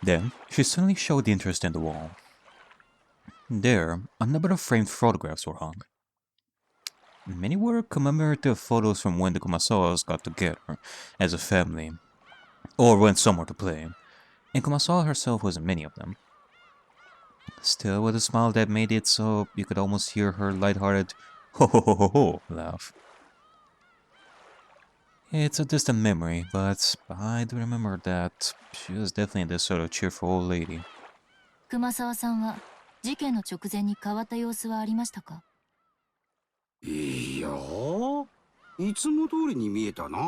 Then, she suddenly showed interest in the wall. There, a number of framed photographs were hung. Many were commemorative photos from when the Kumasawas got together as a family, or went somewhere to play, and Kumasawa herself was in many of them. Still with a smile that made it so you could almost hear her lighthearted ho ho ho ho ho laugh. It's a distant memory, but I do remember that she was definitely this sort of cheerful old lady. 熊沢さんは事件の直前に変わった様子はありましたか？いや、いつも通りに見えたな。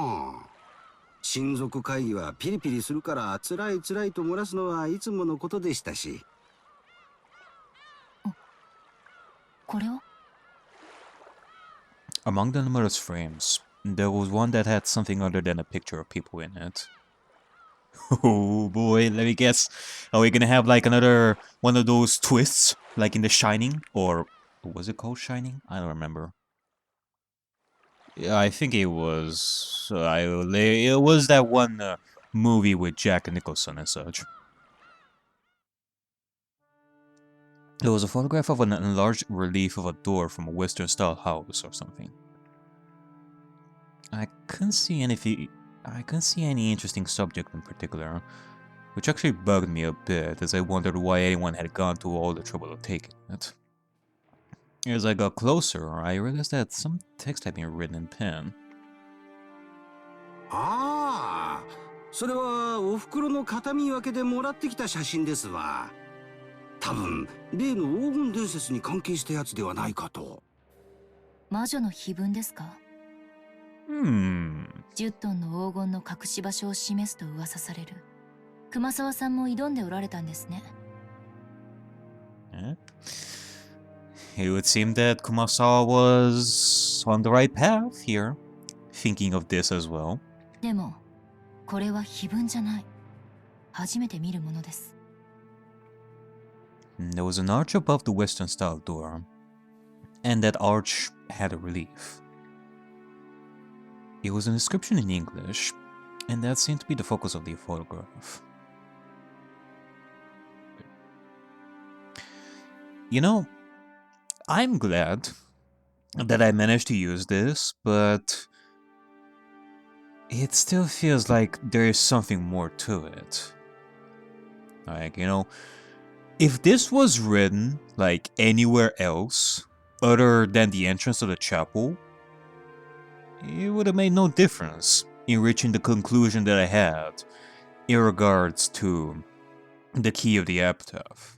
親族会議はピリピリするから辛い辛いと漏らすのはいつものことでしたし。これは？ Among the numerous frames, there was one that had something other than a picture of people in it. Oh boy, let me guess. Are we gonna have like another one of those twists, like in The Shining? Or was it called Shining? I don't remember. Yeah, I think it was. It was that one movie with Jack Nicholson and such. It was a photograph of an enlarged relief of a door from a Western-style house or something. I couldn't see any interesting subject in particular, which actually bugged me a bit as I wondered why anyone had gone to all the trouble of taking it. As I got closer, I realized that some text had been written in pen. ああ、それはお袋の形見分けでもらってきた写真ですわ。多分例の黄金伝説に関係したやつではないかと。魔女の碑文ですか？10トンの黄金の隠し場所を示すと噂される。熊沢さんも挑んでおられたんですね。It would seem that Kumasawa was on the right path here, thinking of this as well. でも、これは碑文じゃない。初めて見るものです。There was an arch above the Western-style door, and that arch had a relief. It was an inscription in English, and that seemed to be the focus of the photograph. You know, I'm glad that I managed to use this, but it still feels like there is something more to it. Like, you know, if this was written, like, anywhere else, other than the entrance of the chapel, it would have made no difference in reaching the conclusion that I had in regards to the key of the epitaph.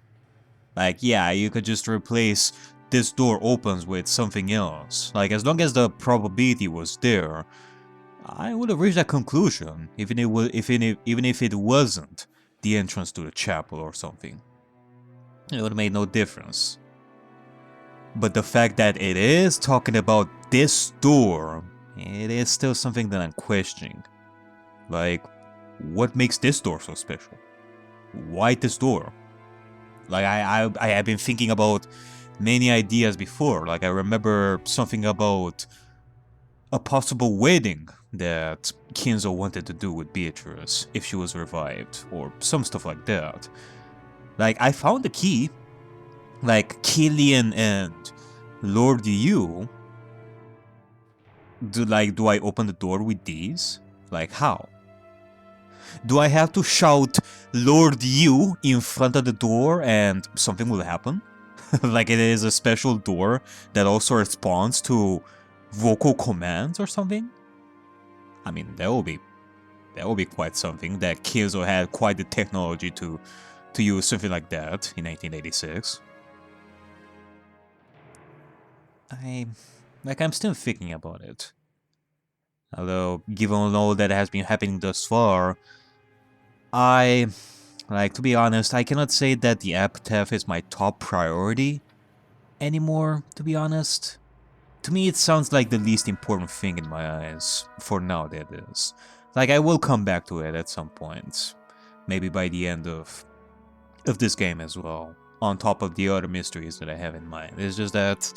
Like, yeah, you could just replace this door opens with something else. Like, as long as the probability was there, I would have reached that conclusion, even if it wasn't the entrance to the chapel or something. It would have made no difference. But the fact that it is talking about this door, it is still something that I'm questioning. Like, what makes this door so special? Why this door? Like, I have been thinking about many ideas before. Like, I remember something about a possible wedding that Kinzo wanted to do with Beatrice if she was revived, or some stuff like that. Like, I found the key. Like, Killian and Lord Yu. Do I open the door with these? Like, how? Do I have to shout Lord Yu in front of the door and something will happen? Like it is a special door that also responds to vocal commands or something? I mean, that will be quite something. That Keizo had quite the technology to use something like that in 1986. I'm still thinking about it. Although, given all that has been happening thus far, to be honest, I cannot say that the epitaph is my top priority anymore, to be honest. To me, it sounds like the least important thing in my eyes, for now that is. Like, I will come back to it at some point. Maybe by the end of this game as well, on top of the other mysteries that I have in mind. It's just that...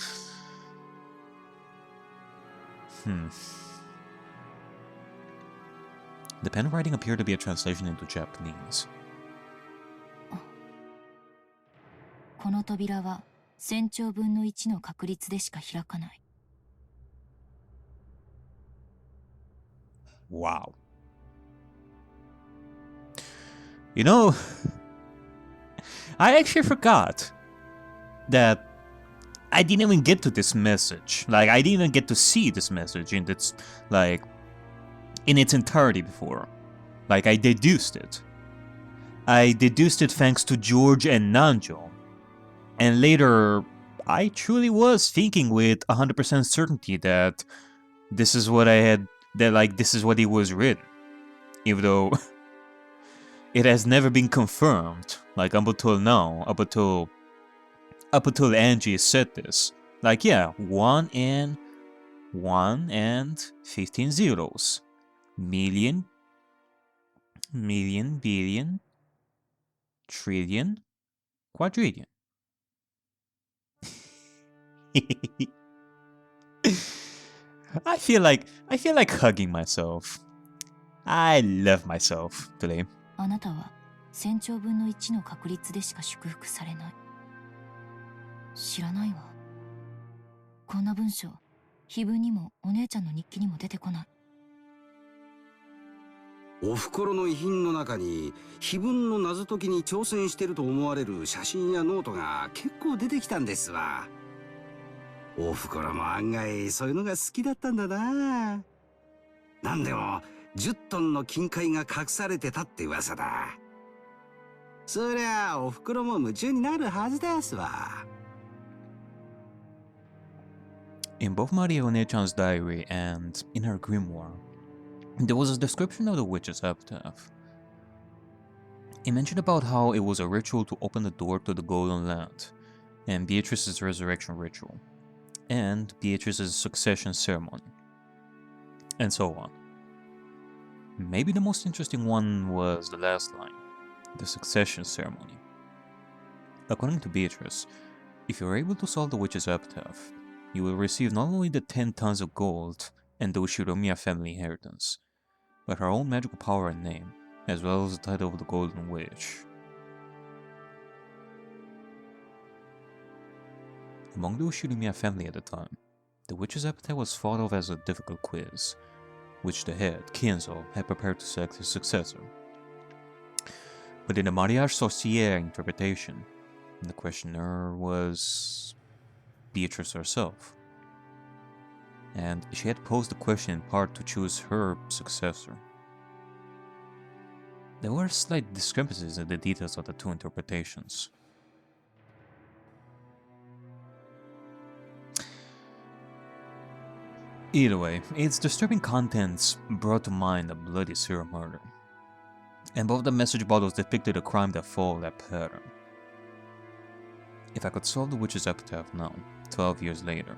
The pen writing appeared to be a translation into Japanese. この扉は1000兆分の1の確率でしか開かない。 Wow. You know, I actually forgot that I didn't even get to this message. Like, I didn't even get to see this message in its, like, in its entirety before. Like, I deduced it. I deduced it thanks to George and Nanjo. And later, I truly was thinking with 100% certainty that this is what I had, that, like, this is what it was written. Even though it has never been confirmed, like, up until now, up until Angie said this. Like, yeah, 1 and 15 zeros. Million, billion, trillion, quadrillion. I feel like hugging myself. I love myself today. あなたは1000兆分の1の確率でしか祝福されない。知らないわ。こんな文章、碑文にもお姉ちゃんの日記にも出てこない。おふくろの遺品の中に碑文の謎解きに挑戦してると思われる写真やノートが結構出てきたんですわ。おふくろも案外そういうのが好きだったんだな。なんでも10トンの金塊が隠されてたって噂だ。そりゃおふくろも夢中になるはずですわ。In both Maria One-chan's diary and in her grimoire, there was a description of the witch's epitaph. It mentioned about how it was a ritual to open the door to the Golden Land, and Beatrice's resurrection ritual, and Beatrice's succession ceremony, and so on. Maybe the most interesting one was the last line, the succession ceremony. According to Beatrice, if you're able to solve the witch's epitaph, you will receive not only the 10 tons of gold and the Ushiromiya family inheritance, but her own magical power and name, as well as the title of the Golden Witch. Among the Ushiromiya family at the time, the witch's epitaph was thought of as a difficult quiz, which the head, Kienzo, had prepared to select his successor. But in the Mariage Sorcière interpretation, the questioner was Beatrice herself, and she had posed the question in part to choose her successor. There were slight discrepancies in the details of the two interpretations. Either way, its disturbing contents brought to mind a bloody serial murder, and both the message bottles depicted a crime that followed that pattern. If I could solve the witch's epitaph now, 12 years later,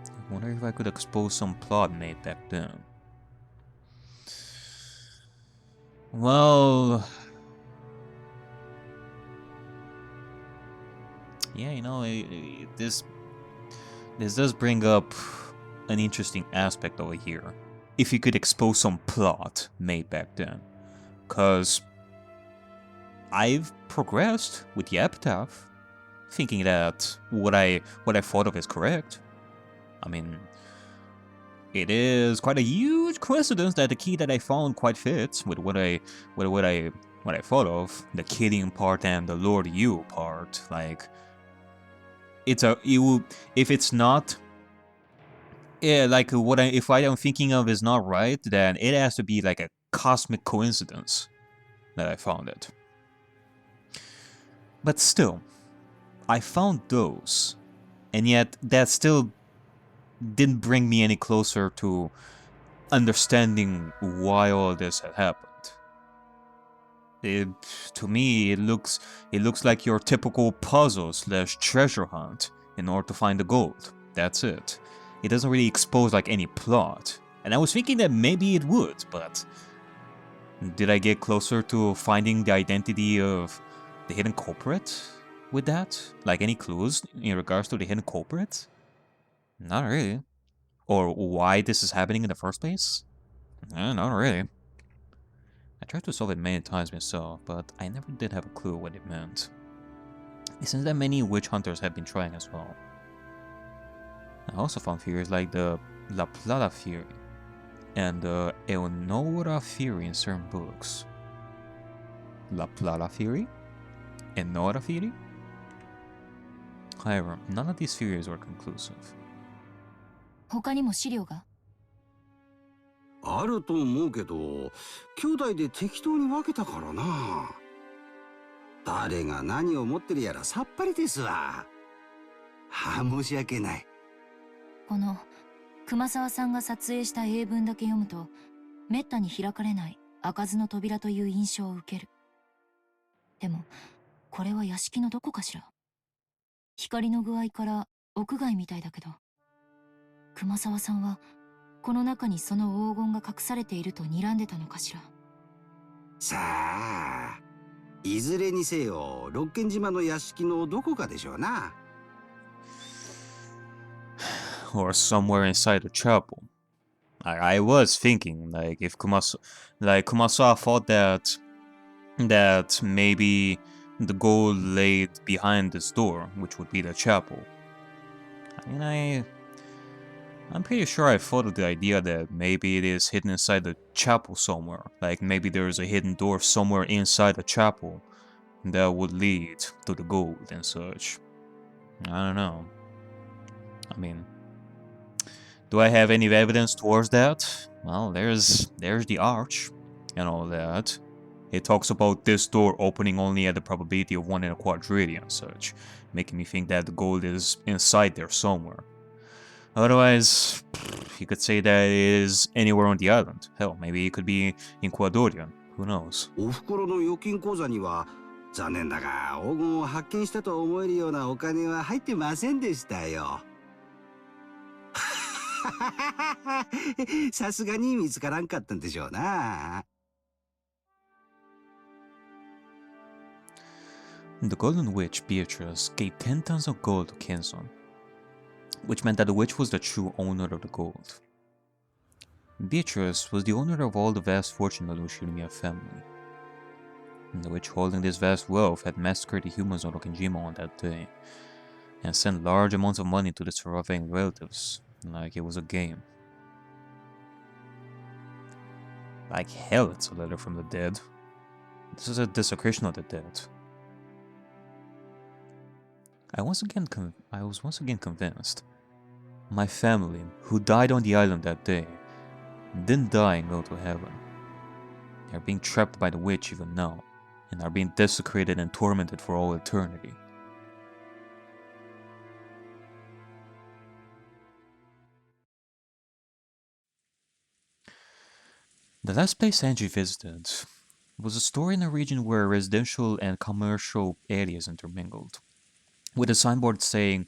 I wonder if I could expose some plot made back then. Well, yeah, you know, this does bring up an interesting aspect over here. If you could expose some plot made back then, cause I've progressed with the epitaph, thinking that what I thought of is correct. I mean, it is quite a huge coincidence that the key that I found quite fits with what I thought of, the killing part and the Lord You part. Like, if it's not, yeah, like if what I'm thinking of is not right, then it has to be like a cosmic coincidence that I found it. But still, I found those, and yet that still didn't bring me any closer to understanding why all this had happened. To me, it looks like your typical puzzle/treasure hunt in order to find the gold. That's it. It doesn't really expose like any plot, and I was thinking that maybe it would, but did I get closer to finding the identity of the hidden culprit with that? Like any clues in regards to the hidden culprit? Not really. Or why this is happening in the first place? Not really. I tried to solve it many times myself, but I never did have a clue what it meant. It seems that many witch hunters have been trying as well. I also found theories like the La Plata theory and the Eonora theory in certain books. La Plata theory? Eonora theory? However, none of these theories were conclusive. 他にも資料が？あると思うけど、兄弟で適当に分けたからな。誰が何を持ってるやらさっぱりですわ。申し訳ない。この熊沢さんが撮影した英文だけ読むと、めったに開かれない開かずの扉という印象を受ける。でもこれは屋敷のどこかしら。光の具合から屋外みたいだけど、熊沢さんはこの中にその黄金が隠されていると睨んでたのかしら。さあ、いずれにせよ六軒島の屋敷のどこかでしょうな。Or somewhere inside the chapel. I was thinking, like, if Kumasawa thought that maybe the gold laid behind this door, which would be the chapel. I mean, I'm pretty sure I thought of the idea that maybe it is hidden inside the chapel somewhere. Like, maybe there's a hidden door somewhere inside the chapel that would lead to the gold and such. I don't know. I mean, do I have any evidence towards that? Well, there's the arch and all that. It talks about this door opening only at the probability of 1 in a quadrillion and such, making me think that the gold is inside there somewhere. Otherwise, you could say that it is anywhere on the island. Hell, maybe it could be in Quadorian. Who knows? おふくろの預金口座には残念だが黄金を発見したと思えるようなお金は入ってませんでしたよ。さすがに見つからんかったんでしょうな。The Golden Witch, Beatrice, gave 10 tons of gold to Kenzon, which meant that the witch was the true owner of the gold. Beatrice was the owner of all the vast fortune of the Ushirimiya family. And the witch holding this vast wealth had massacred the humans of Rokkenjima on that day, and sent large amounts of money to the surviving relatives, like it was a game. Like hell, it's a letter from the dead. This is a desecration of the dead. I was once again convinced. My family, who died on the island that day, didn't die and go to heaven. They are being trapped by the witch even now, and are being desecrated and tormented for all eternity. The last place Angie visited was a store in a region where residential and commercial areas intermingled, with a signboard saying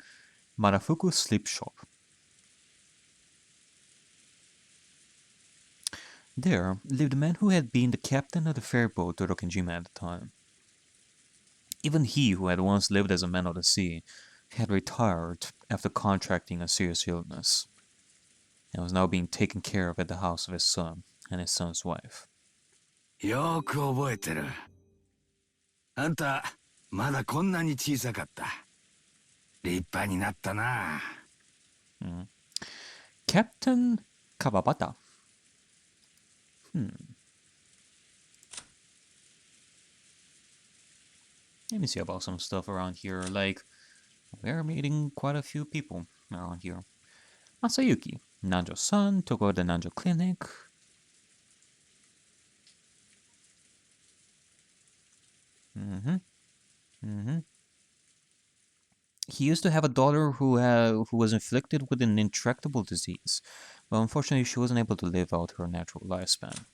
Marafuku Sleep Shop. There lived a man who had been the captain of the ferryboat to Rokkenjima at the time. Even he, who had once lived as a man of the sea, had retired after contracting a serious illness, and was now being taken care of at the house of his son and his son's wife. よく覚えてる。あんた、まだこんなに小さかった。立派になったな。Captain Kawabata. Let me see about some stuff around here. Like, we're meeting quite a few people around here. Masayuki, Nanjo-san, took over the Nanjo Clinic. He used to have a daughter who was inflicted with an intractable disease, but unfortunately she wasn't able to live out her natural lifespan.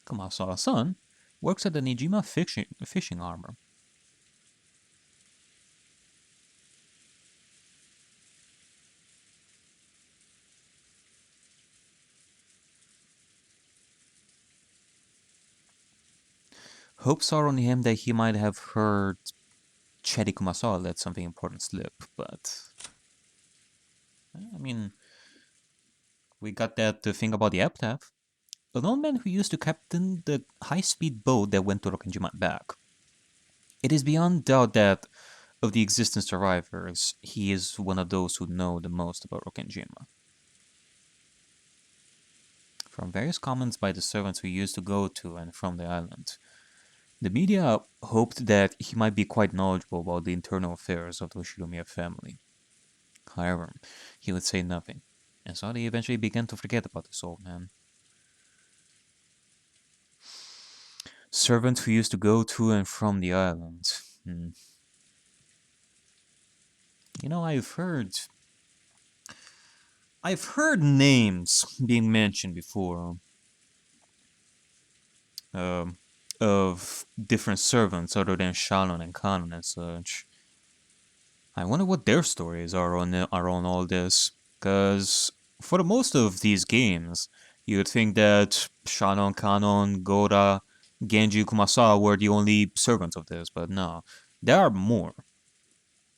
Kumasawa's son works at the Nijima fishing harbor. Hopes are on him that he might have heard Chedi Kumasawa let something important slip, but I mean, we got that thing about the epitaph. An old man who used to captain the high-speed boat that went to Rokkenjima back. It is beyond doubt that of the existing survivors, he is one of those who know the most about Rokkenjima. From various comments by the servants who used to go to and from the island, the media hoped that he might be quite knowledgeable about the internal affairs of the Ushiromiya family. However, he would say nothing, and so they eventually began to forget about this old man. Servants who used to go to and from the island. You know, I've heard names being mentioned before of different servants other than Shannon and Kanon and such. I wonder what their stories are on all this, because for the most of these games, you would think that Shannon, Kanon, Gora, Genji, Kumasawa were the only servants of this, but no, there are more.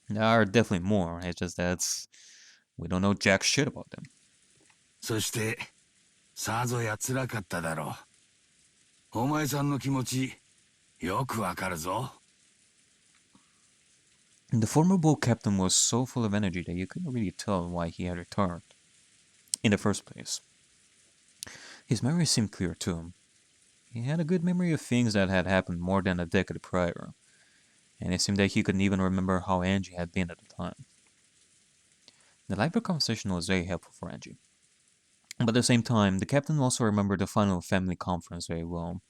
There are definitely more. It's just that we don't know jack shit about them. そして、さぞや辛かっただろう。お前さんの気持ち、よくわかるぞ。The former boat captain was so full of energy that you couldn't really tell why he had returned in the first place. His memory seemed clear to him. He had a good memory of things that had happened more than a decade prior, and it seemed that he couldn't even remember how Angie had been at the time. The lively conversation was very helpful for Angie. But at the same time, the captain also remembered the final family conference very well,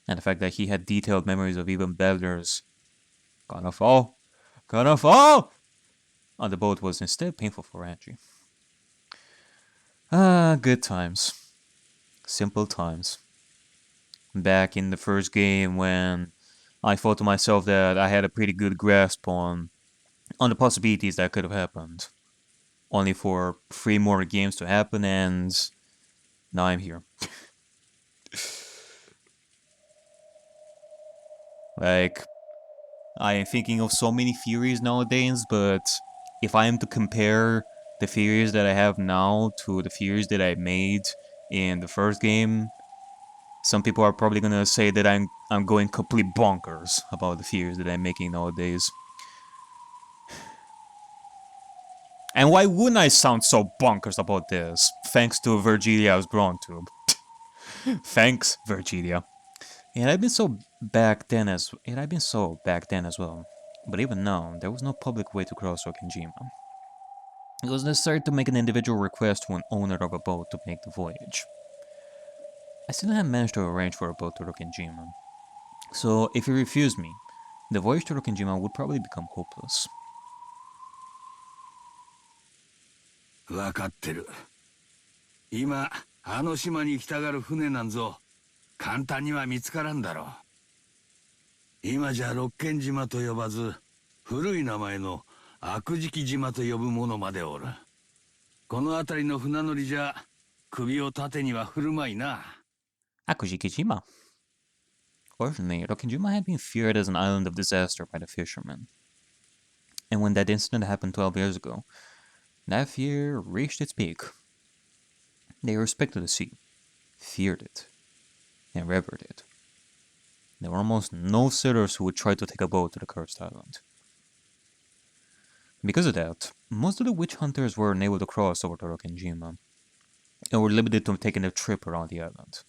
and the fact that he had detailed memories of even Belder's "Gonna fall! Gonna fall!" on the boat was instead painful for Angie. Good times. Simple times. Back in the first game when I thought to myself that I had a pretty good grasp on the possibilities that could have happened. Only for 3 more games to happen, and now I'm here. Like, I am thinking of so many theories nowadays, but if I am to compare the theories that I have now to the theories that I made in the first game, some people are probably gonna say that I'm going complete bonkers about the theories that I'm making nowadays. And why wouldn't I sound so bonkers about this? Thanks to Virgilia's Brawn Tube. Thanks, Virgilia. And I've been so back then as well. But even now, there was no public way to cross Rokkenjima. It was necessary to make an individual request to an owner of a boat to make the voyage. I still hadn't managed to arrange for a boat to Rokkenjima. So if he refused me, the voyage to Rokkenjima would probably become hopeless. わかってる。今、あの島に行きたがる船なんぞ、簡単には見つからんだろう。今じゃ六軒島と呼ばず、古い名前の悪食島と呼ぶ者までおる。この辺りの船乗りじゃ、首を縦には振るまいな。Akujikijima. Originally, Rokkenjima had been feared as an island of disaster by the fishermen. And when that incident happened 12 years ago, that fear reached its peak. They respected the sea, feared it, and revered it. There were almost no sailors who would try to take a boat to the cursed island. Because of that, most of the witch hunters were unable to cross over to Rokkenjima, and were limited to taking a trip around the island.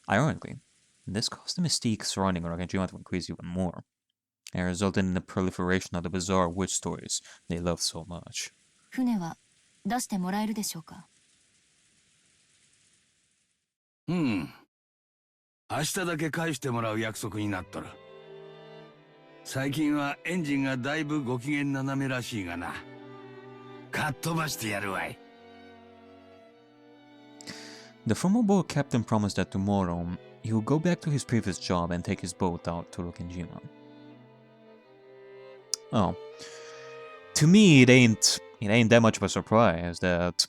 Ironically, this caused the mystique surrounding Rokkenjima to increase even more, and resulted in the proliferation of the bizarre witch stories they loved so much. 船は出してもらえるでしょうか。うん。明日だけ返してもらう約束になっとる。最近はエンジンがだいぶご機嫌斜めらしいがな。かっ飛ばしてやるわい。The former boat captain promised that tomorrow he would go back to his previous job and take his boat out to Rokkenjima. Oh, to me it ain't that much of a surprise that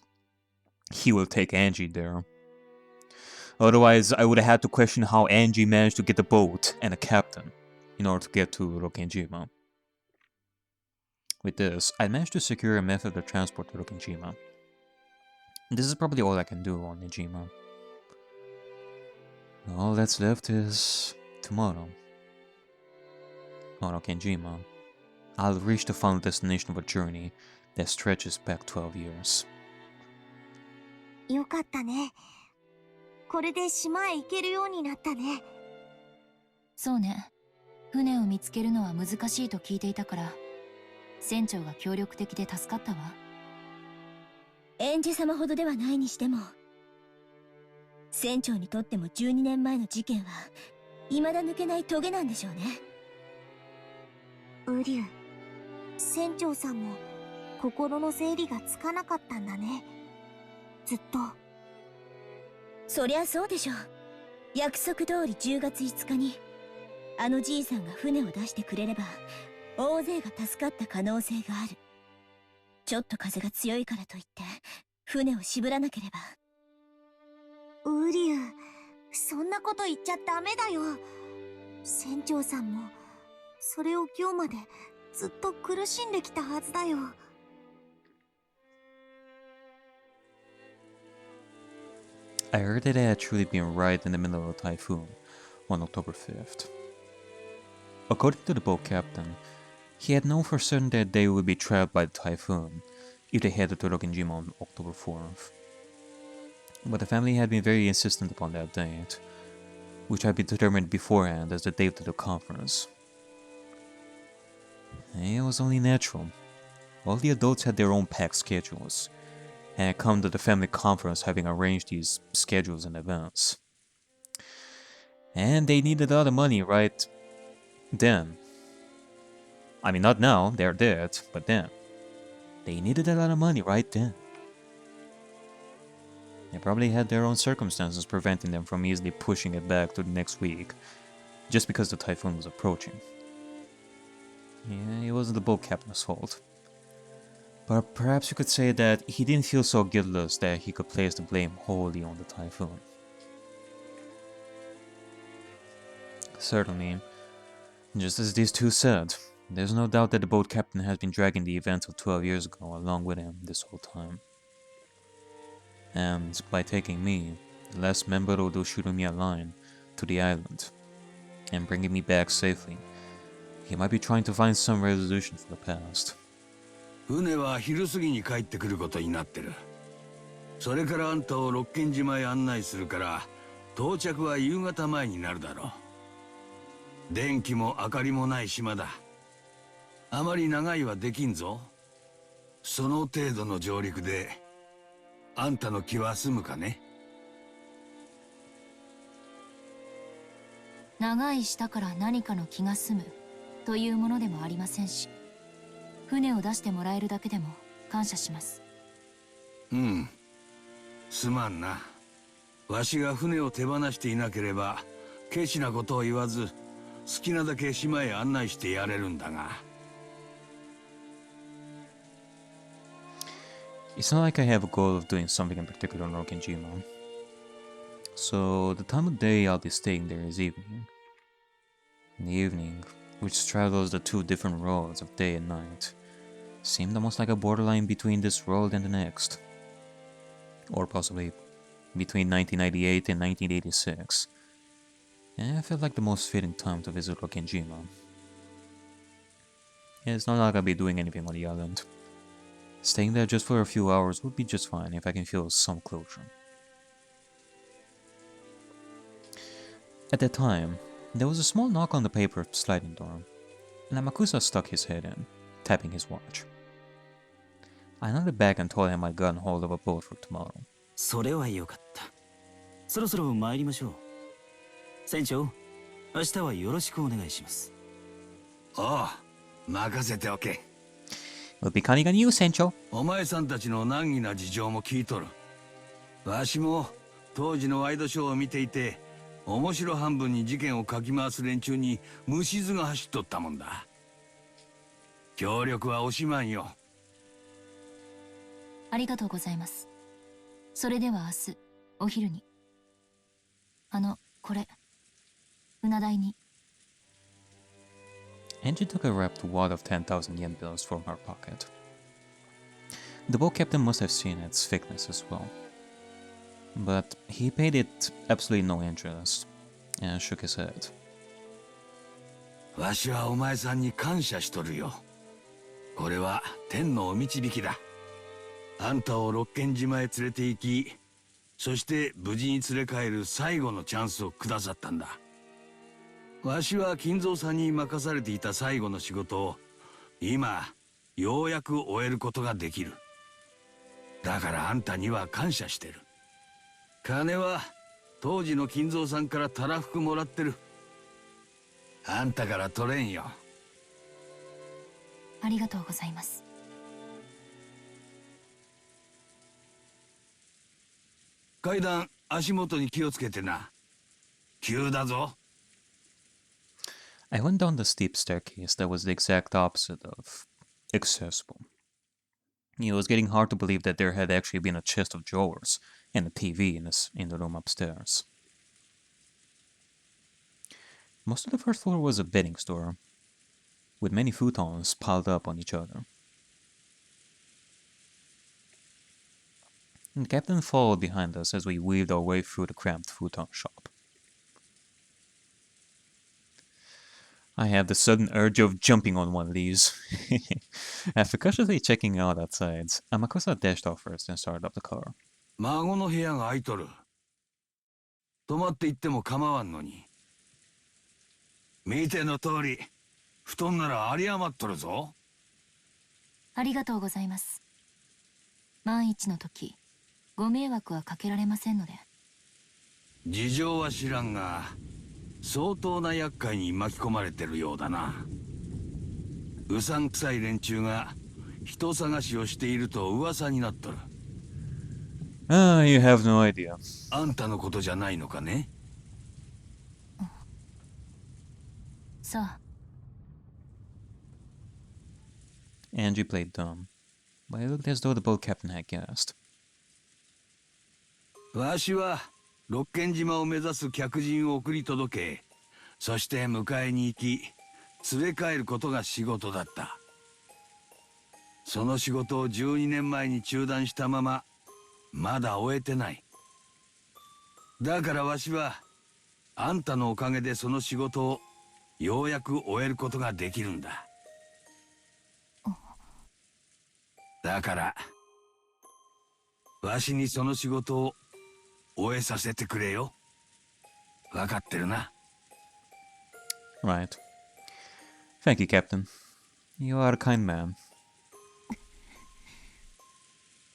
he will take Angie there. Otherwise, I would have had to question how Angie managed to get the boat and a captain in order to get to Rokkenjima. With this, I managed to secure a method of transport to Rokkenjima. This is probably all I can do on Nijima. All that's left is tomorrow. Orokenjima, I'll reach the final destination of a journey that stretches back 12 years. よかったね。これで島へ行けるようになったね。そうね。船を見つけるのは難しいと聞いていたから、船長が協力的で助かったわ。園児様ほどではないにしても、船長にとっても12年前の事件は未だ抜けないトゲなんでしょうね。ウリュウ、船長さんも心の整理がつかなかったんだね。ずっと。そりゃそうでしょう。約束通り10月5日にあのじいさんが船を出してくれれば大勢が助かった可能性がある。ちょっと風が強いからといって船を渋らなければ。ウリュウ、そんなこと言っちゃダメだよ。船長さんもそれを今日までずっと苦しんできたはずだよ。I heard that I had truly been right in the middle of a typhoon on October 5th. According to the boat captain, he had known for certain that they would be trapped by the typhoon if they headed to Rokenjima on October 4th. But the family had been very insistent upon that date, which had been determined beforehand as the date of the conference. And it was only natural. All the adults had their own packed schedules, and had come to the family conference having arranged these schedules in advance. And they needed a lot of money right then. I mean, not now, they're dead, but then. They needed a lot of money right then. They probably had their own circumstances preventing them from easily pushing it back to the next week, just because the typhoon was approaching. Yeah, it wasn't the boat captain's fault. But perhaps you could say that he didn't feel so guiltless that he could place the blame wholly on the typhoon. Certainly, just as these two said, there's no doubt that the boat captain has been dragging the events of 12 years ago along with him this whole time. And by taking me, the last member of the Shirumiya line, to the island, and bringing me back safely, he might be trying to find some resolution for the past. 船は昼過ぎに帰ってくることになってる。それからあんたを六軒島へ案内するから、到着は夕方前になるだろう。電気も明かりもない島だ。あまり長いはできんぞ。その程度の上陸で、あんたの気は済むかね。長いしたから何かの気が済むというものでもありませんし、船を出してもらえるだけでも感謝します。うん。すまんな。わしが船を手放していなければ、ケチなことを言わず、好きなだけ島へ案内してやれるんだが。It's not like I have a goal of doing something in particular on Rokenjima. So the time of day I'll be staying there is evening. In the evening, which straddles the two different roads of day and night, seemed almost like a borderline between this world and the next. Or possibly between 1998 and 1986. And I felt like the most fitting time to visit Rokenjima. It's not like I'll be doing anything on the island. Staying there just for a few hours would be just fine if I can feel some closure. At that time, there was a small knock on the paper sliding door, and Amakusa stuck his head in, tapping his watch. I nodded back and told him I'd gotten hold of a boat for tomorrow. それはよかった。そろそろ参りましょう。船長、明日はよろしくお願いします。おう、任せておけ。We'll be counting on you, Sencho. お前さんたちの難儀な事情も聞いとる。わしも当時のワイドショーを見ていて、面白半分に事件をかき回す連中に虫唾が走っとったもんだ。協力は惜しまんよ。ありがとうございます。それでは明日お昼に。これ船代に。Angie took a wrapped wad of 10,000 yen bills from her pocket. The boat captain must have seen its thickness as well. But he paid it absolutely no interest, and shook his head. わしはお前さんに感謝しとるよ。これは天のお導きだ。あんたを六軒島へ連れて行き、そして無事に連れ帰る最後のチャンスをくださったんだ。わしは金蔵さんに任されていた最後の仕事を今ようやく終えることができる。だからあんたには感謝してる。金は当時の金蔵さんからたらふくもらってる。あんたから取れんよ。ありがとうございます。階段足元に気をつけてな。急だぞ。I went down the steep staircase that was the exact opposite of accessible. It was getting hard to believe that there had actually been a chest of drawers and a TV in the room upstairs. Most of the first floor was a bedding store, with many futons piled up on each other. And the captain followed behind us as we weaved our way through the cramped futon shop. I had the sudden urge of jumping on one of these. After cautiously checking out outside, Amakosa dashed off first and started up the car. 孫の部屋が空いとる。泊まって行っても構わんのに。見ての通り、布団なら有り余っとるぞ。ありがとうございます。万一の時、ご迷惑はかけられませんので。事情は知らんが、相当な厄介に巻き込まれてるようだな。うさんくさい連中が人探しをしていると噂になっとる。Ah, you have no idea. あんたのことじゃないのかね。さあ。 Angie played dumb, but it looked as though the boat captain had guessed. わしは六軒島を目指す客人を送り届け、そして迎えに行き、連れ帰ることが仕事だった。その仕事を12年前に中断したまま、まだ終えてない。だからわしは、あんたのおかげでその仕事をようやく終えることができるんだ。だから、わしにその仕事を終えさせてくれよ。わかってるな。Right. Thank you, Captain. You are a kind man.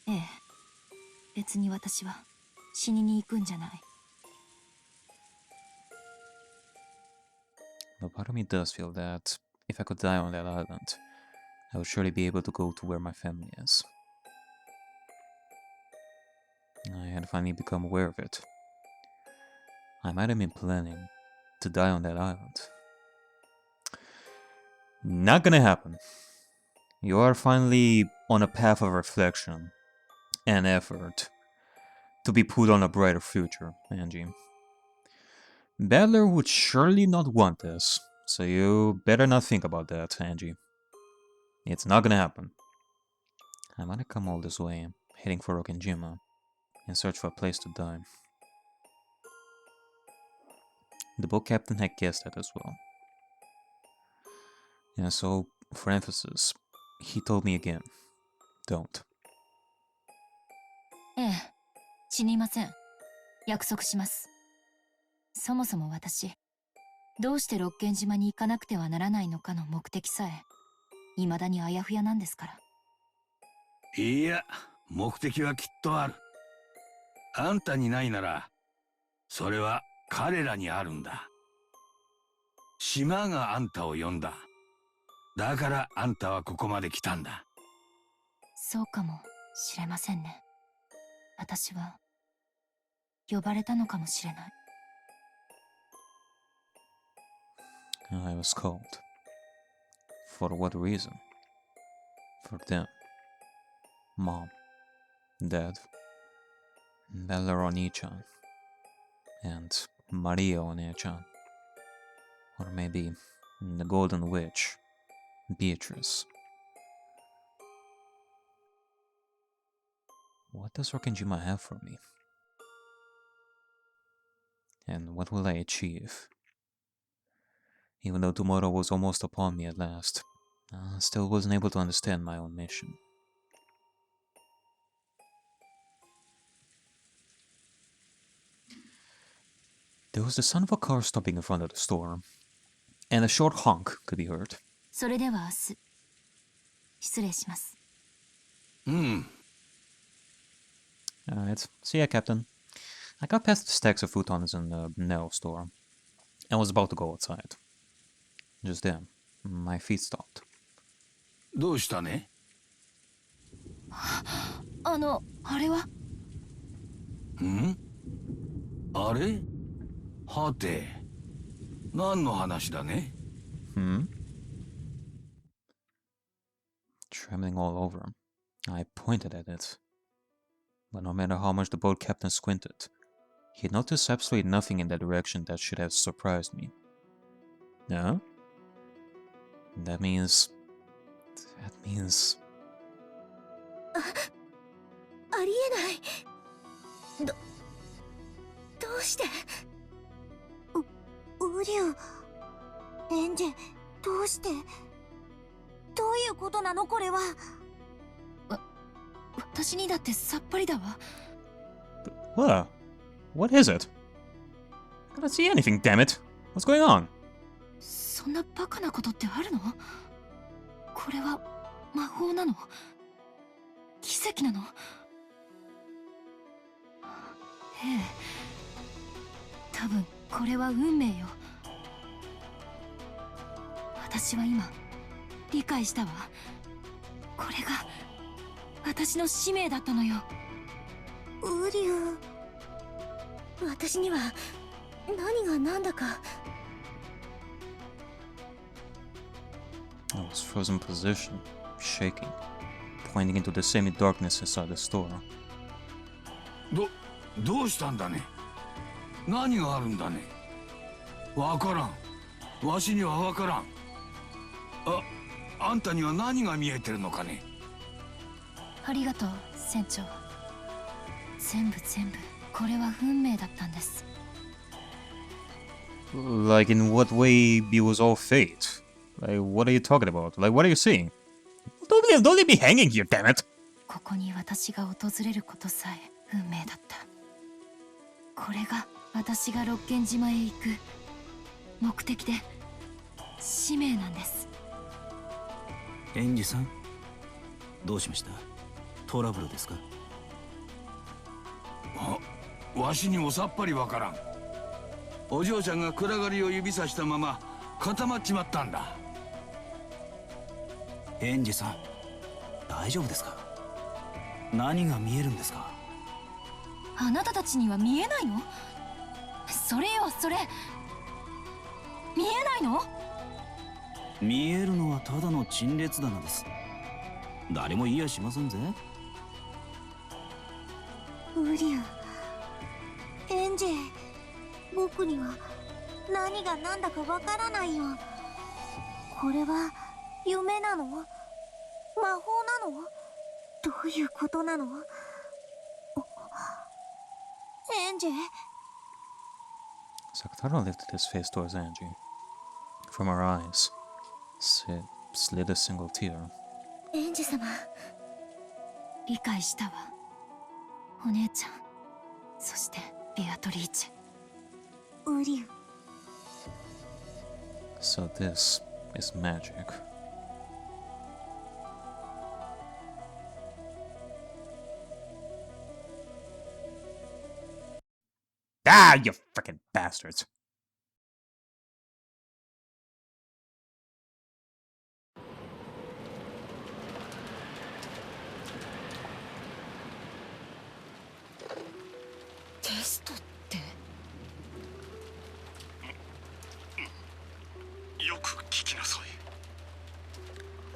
ええ。別に私は死にに行くんじゃない。But part of me does feel that if I could die on that island, I would surely be able to go to where my family is. I had finally become aware of it. I might have been planning to die on that island. Not gonna happen. You are finally on a path of reflection and effort to be put on a brighter future, Angie. Battler would surely not want this, so you better not think about that, Angie. It's not gonna happen. I might have come all this way, heading for Rokenjima, in search for a place to die. The boat captain had guessed that as well. And so, for emphasis, he told me again, don't. ええ。死にません。約束します。そもそも私、どうして六軒島に行かなくてはならないのかの目的さえ、未だにあやふやなんですから。いや、目的はきっとある。あんたにないなら、それは彼らにあるんだ。島があんたを呼んだ。だからあんたはここまで来たんだ。そうかもしれませんね。私は、呼ばれたのかもしれない。I was called. For what reason? For them. Mom. Dad. Bella Oni-chan. And Maria One-chan. Or maybe the Golden Witch, Beatrice. What does Rokenjima have for me? And what will I achieve? Even though tomorrow was almost upon me at last, I still wasn't able to understand my own mission. There was the sound of a car stopping in front of the store, and a short honk could be heard. それでは明日失礼します。Alright, see ya, Captain. I got past the stacks of futons in the nail store, and was about to go outside. Just then, my feet stopped. どうしたね？あれは？ん？あれ？はて、何の話だね？ Trembling all over, I pointed at it. But no matter how much the boat captain squinted, he noticed absolutely nothing in that direction that should have surprised me. No? That means... ありえない。どうしてウリュウ、エンジェ、どうして、どういうことなのこれは。私にだってさっぱりだわ。What is it? I can't see anything, damn it! What's going on? そんなバカなことってあるの？これは魔法なの？奇跡なの？ええ、多分これは運命よ。私は今理解したわ。これが私の使命だったのよ。ウリュウ、私には何が何だか。I was frozen in position, shaking, pointing into the semi-darkness inside the store. どうしたんだね？何があるんだね？わからん。わしにはわからん。あんたには何が見えてるのかね？ありがとう、船長。全部これは運命だったんです。 Like, in what way it was all fate? Like, what are you talking about? Like, what are you seeing? Don't leave me hanging here, damn it! ここに私が訪れることさえ運命だった。これが私が六軒島へ行く目的で使命なんです。エンジさん、どうしました？トラブルですか？わしにもさっぱりわからん。お嬢ちゃんが暗がりを指さしたまま固まっちまったんだ。エンジさん、大丈夫ですか？何が見えるんですか？あなたたちには見えないの？それよ、それ。見えないの？見えるのはただの陳列棚です。誰も言いやしませんぜ。ウリュウ、エンジェ、僕には何が何だかわからないよ。これは夢なの？魔法なの？どういうことなの？エンジェ。 Sakataro lifted his face towards Angie. From her eyes, slid a single tear. エンジ様。理解したわ。お姉ちゃん、そしてベアトリーチェ。ウリュウ。 So this is magic. Ah, you frickin' bastards. Test って？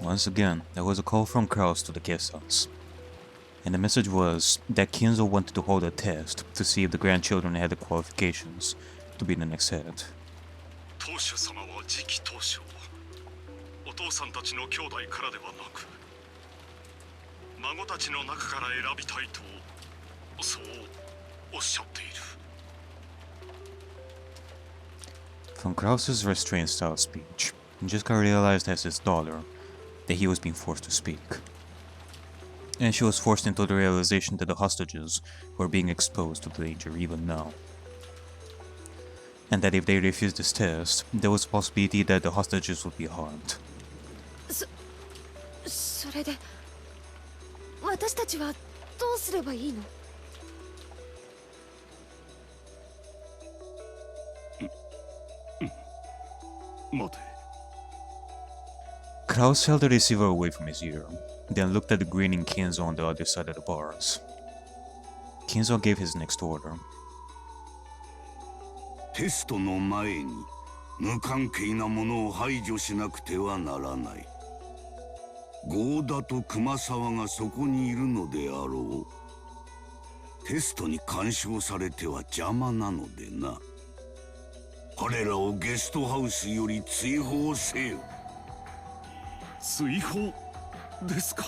Once again, there was a call from Kraus to the guest house. And the message was that Kinzo wanted to hold a test to see if the grandchildren had the qualifications to be the next head. 当主様は次期当主をお父さんたちの兄弟からではなく孫たちの中から選びたいとそうおっしゃっている。From Krause's restrained style of speech, Jessica realized as his daughter that he was being forced to speak. And she was forced into the realization that the hostages were being exposed to the danger even now. And that if they refused this test, there was a possibility that the hostages would be harmed. それで私たちはどうすればいいの？待て。 Kraus held the receiver away from his ear, then looked at the grinning Kinzo on the other side of the bars. Kinzo gave his next order. テストの前に無関係なものを排除しなくてはならない。ゴーダと熊沢がそこにいるのであろう。テストに干渉されては邪魔なのでな。彼らをゲストハウスより追放せよ。追放ですか？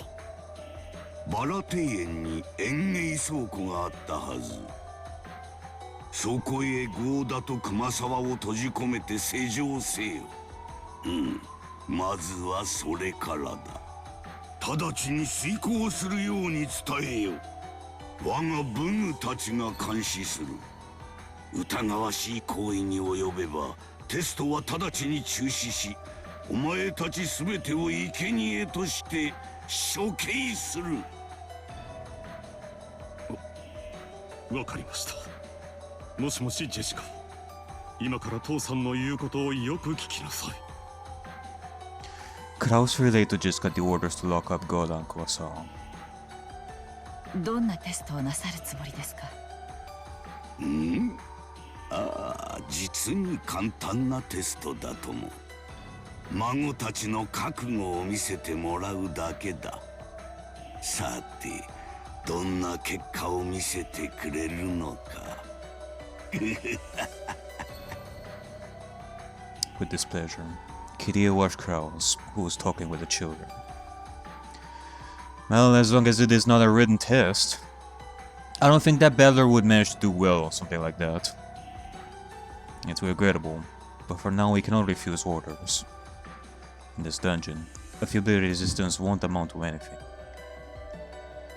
バラ庭園に園芸倉庫があったはず。そこへゴーダと熊沢を閉じ込めて施錠せよ。まずはそれからだ。直ちに遂行するように伝えよ。我が武具たちが監視する。疑わしい行為に及べばテストは直ちに中止し、お前たちすべてを生贄として処刑する。わかりました。もしもしジェシカ、今から父さんの言うことをよく聞きなさい。Kraus relayed to Jessica the orders to lock up Goda and Kurosawa. どんなテストをなさるつもりですか？実に簡単なテストだとも。孫たちの覚悟を見せてもらうだけだ。さて、どんな結果を見せてくれるのか。With displeasure, Kiria watched Kraus, who was talking with the children. Well, as long as it is not a written test, I don't think that battler would manage to do well on something like that. It's regrettable, but for now we cannot refuse orders. In this dungeon, a few bit of resistance won't amount to anything.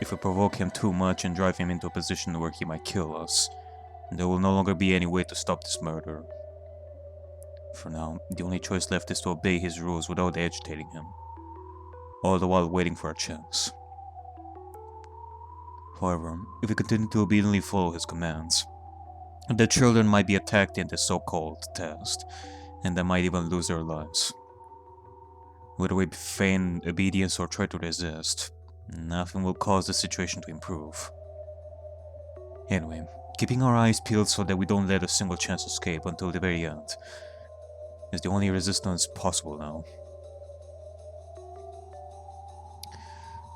If we provoke him too much and drive him into a position where he might kill us, there will no longer be any way to stop this murder. For now, the only choice left is to obey his rules without agitating him, all the while waiting for a chance. However, if we continue to obediently follow his commands, the children might be attacked in this so-called test, and they might even lose their lives. Whether we feign obedience or try to resist, nothing will cause the situation to improve. Anyway, keeping our eyes peeled so that we don't let a single chance escape until the very end is the only resistance possible now.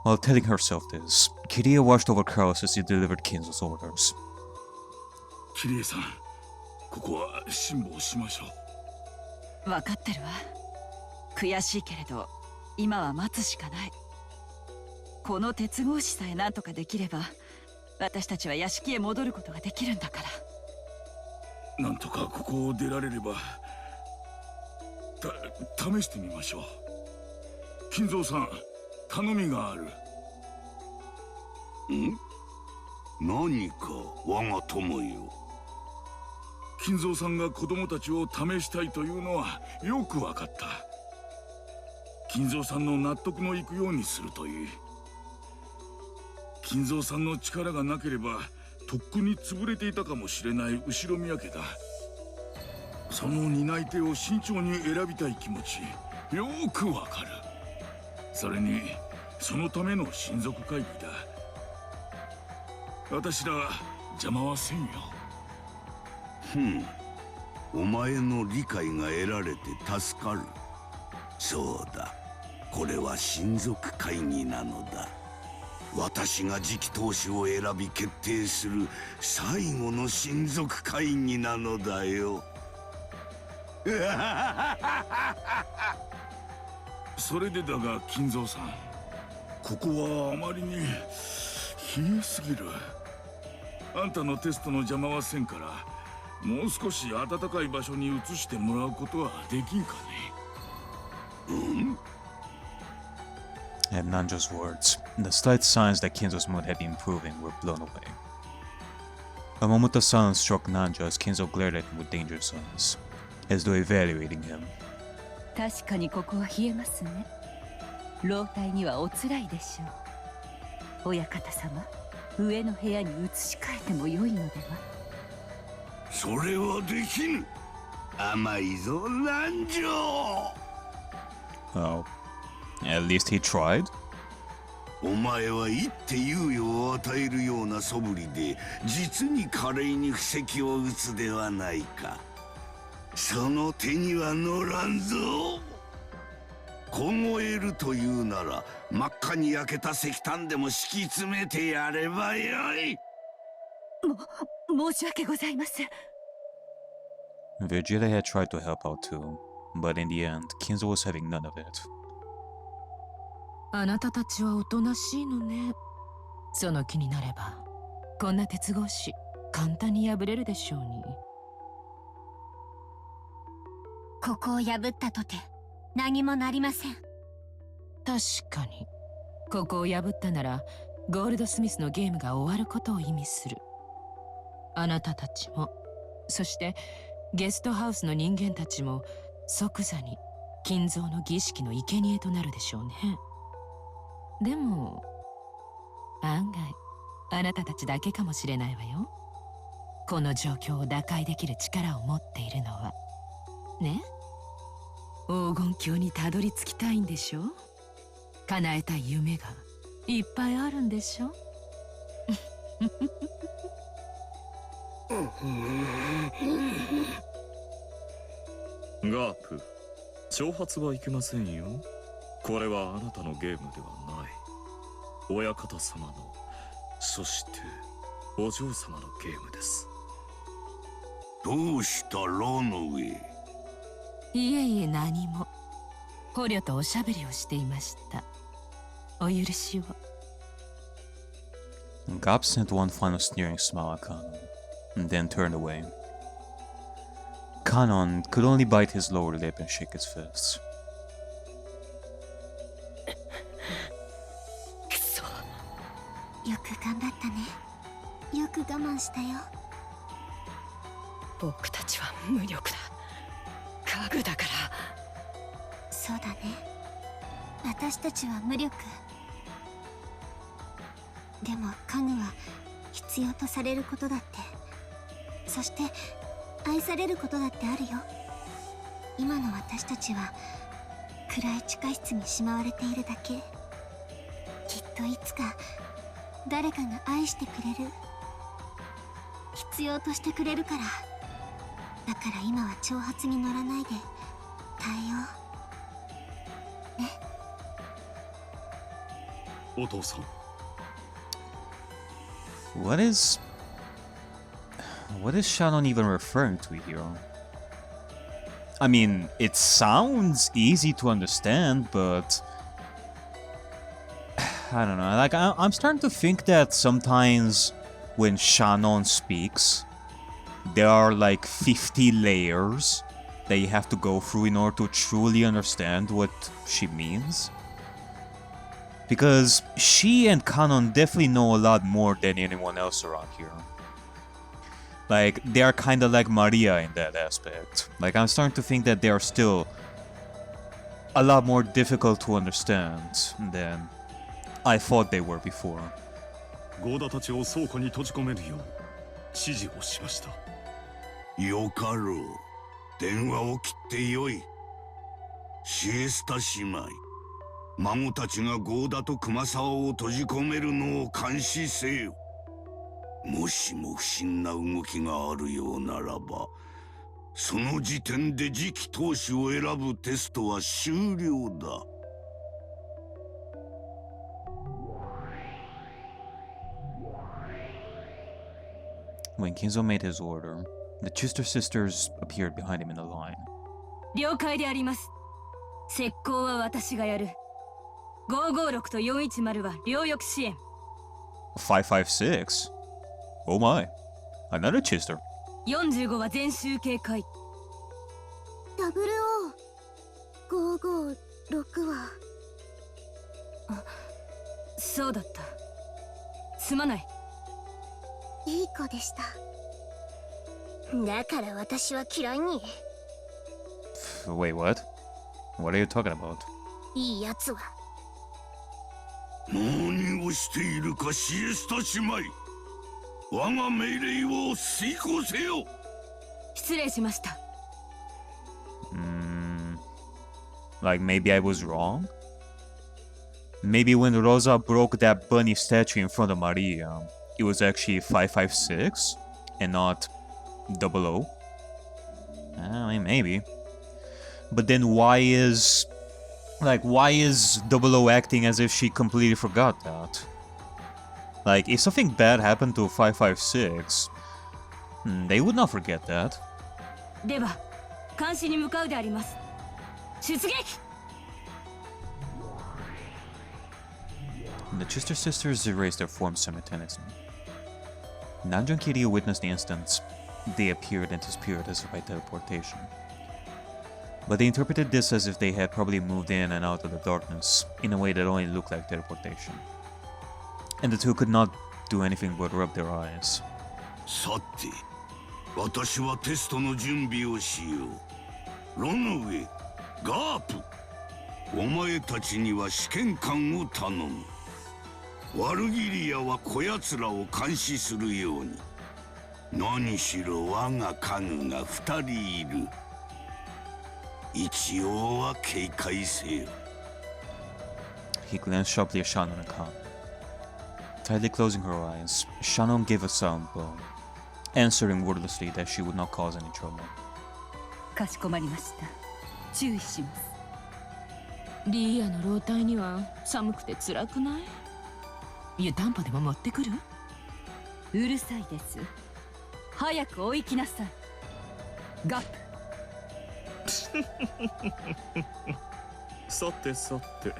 While telling herself this, Kiria watched over Kraus as he delivered Kinzo's orders. キリエさん、ここは辛抱しましょう。分かってるわ。悔しいけれど、今は待つしかない。この鉄格子さえ何とかできれば、私たちは屋敷へ戻ることができるんだから。なんとかここを出られれば、試してみましょう。金蔵さん、頼みがある。何か我が友よ。金蔵さんが子供たちを試したいというのはよくわかった。金蔵さんの納得のいくようにするといい。金蔵さんの力がなければとっくに潰れていたかもしれない後ろ宮家だ。その担い手を慎重に選びたい気持ちよくわかる。それにそのための親族会議だ。私ら邪魔はせんよ。お前の理解が得られて助かる。そうだ、これは親族会議なのだ。私が次期当主を選び決定する最後の親族会議なのだよ。それでだが金蔵さん、ここはあまりに冷えすぎる。あんたのテストの邪魔はせんからもう少し暖かい場所に移してもらうことはできんかね。At Nanjo's words, the slight signs that Kinzo's mood had been improving were blown away. A moment of silence struck Nanjo as Kinzo glared at him with dangerous eyes, as though evaluating him. 確かにここは冷えますね。老体にはおつらいでしょう。親方様、上の部屋に移し替えても良いのでは。それはできぬ。甘いぞ、南條。Oh, at least he tried? お前は一手猶予を与えるような素振りで実に華麗に布石を打つではないか。その手には乗らんぞ。凍えるというなら真っ赤に焼けた石炭でも敷き詰めてやればよい。申し訳ございません。Vegeta had tried to help out too, but in the end, Kinzo was having none of it. あなたたちはおとなしいのね。その気になればこんな鉄格子簡単に破れるでしょうに。ここを破ったとて何もなりません。確かにここを破ったならゴールドスミスのゲームが終わることを意味する。あなたたちも、そしてゲストハウスの人間たちも即座に金蔵の儀式の生贄となるでしょうね。でも案外あなたたちだけかもしれないわよ。この状況を打開できる力を持っているのはね。黄金鏡にたどり着きたいんでしょ。叶えたい夢がいっぱいあるんでしょ。ガープ、挑発はいけませんよ。これはあなたのゲームではない。親方様の、そしてお嬢様のゲームです。どうしたロノウェイ。いえいえ、何も。捕虜とおしゃべりをしていました。お許しを。Gop sent one final sneering smile at Kanon, and then turned away. Kanon could only bite his lower lip and shake his fists. くそ。よく頑張ったね。よく我慢したよ。僕たちは無力だ。家具だから。そうだね。私たちは無力。でも家具は必要とされることだって、そして愛されることだってあるよ。今の私たちは暗い地下室にしまわれているだけ。きっといつか誰かが愛してくれる、必要としてくれるから。だから今は挑発に乗らないで耐えようね。お父さん。What is Shannon even referring to here? I mean, it sounds easy to understand, but I don't know. Like, I'm starting to think that sometimes when Shannon speaks, there are like 50 layers that you have to go through in order to truly understand what she means. Because she and Kanon definitely know a lot more than anyone else around here. Like, they are kind of like Maria in that aspect. Like, I'm starting to think that they are still a lot more difficult to understand than I thought they were before. ゴーダたちを倉庫に閉じ込めるよう指示をしました。よかろう。電話を切ってよい。シエスタ姉妹、孫たちがゴーダと熊沢を閉じ込めるのを監視せよ。もしも不審な動きがあるようならば、その時点で次期当主を選ぶテストは終了だ。When Kinzo made his order, the Chister sisters appeared behind him in a line. 了解であります。石膏は私がやる。556と410は両翼支援。556? Oh my. Another Chister. 45は全集計回。00-556は。そうだった。すまない。いい子でした。だから私は嫌いに。Wait, what? What are you talking about? いいやつは。何をしているかシエスタ姉妹。我が命令を遂行せよ。失礼しました。Like maybe I was wrong? Maybe when Rosa broke that bunny statue in front of Maria, it was actually 556 and not 00? I mean, maybe. But then why is 00 acting as if she completely forgot that? Like, if something bad happened to 556, they would not forget that. では、監視に向かうであります。出撃! The Chister sisters erased their forms simultaneously. Nanjo and Kiryu witnessed the instant they appeared into spirit as if by teleportation. But they interpreted this as if they had probably moved in and out of the darkness in a way that only looked like teleportation. And the two could not do anything but rub their eyes. さて、私はテストの準備をしよう。ロノウェ、ガープ、お前たちには試験官を頼む。ワルギリアはこやつらを監視するように。何しろ我が家具が2人いる。一応は警戒せよ。He glanced sharply at Shannon and Khan. Tightly closing her eyes, Shannon gave a sound blow, answering wordlessly that she would not cause any trouble. かしこまりました。注意します。リーアの老体には寒くて辛くない？湯たんぽでも持ってくる？うるさいです。早く追いきなさい。ガップ。さてさて、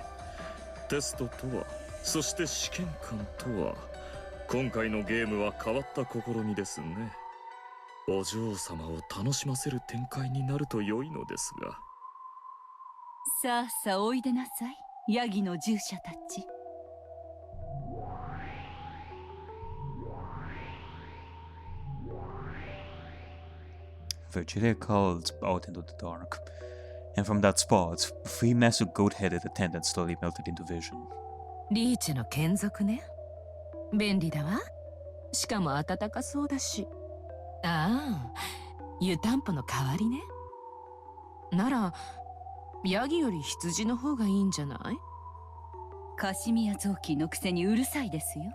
テストとは、そして試験官とは、今回のゲームは変わった試みですね。お嬢様を楽しませる展開になると良いのですが。さあさあおいでなさい、ヤギの従者たち。Virgilia called out into the dark, and from that spot, 3 massive goat-headed attendants slowly melted into vision. リーチェの眷属ね。便利だわ。しかも暖かそうだし。ああ、湯たんぽの代わりね。なら、ヤギより羊の方がいいんじゃない？カシミヤ臓器のくせにうるさいですよ。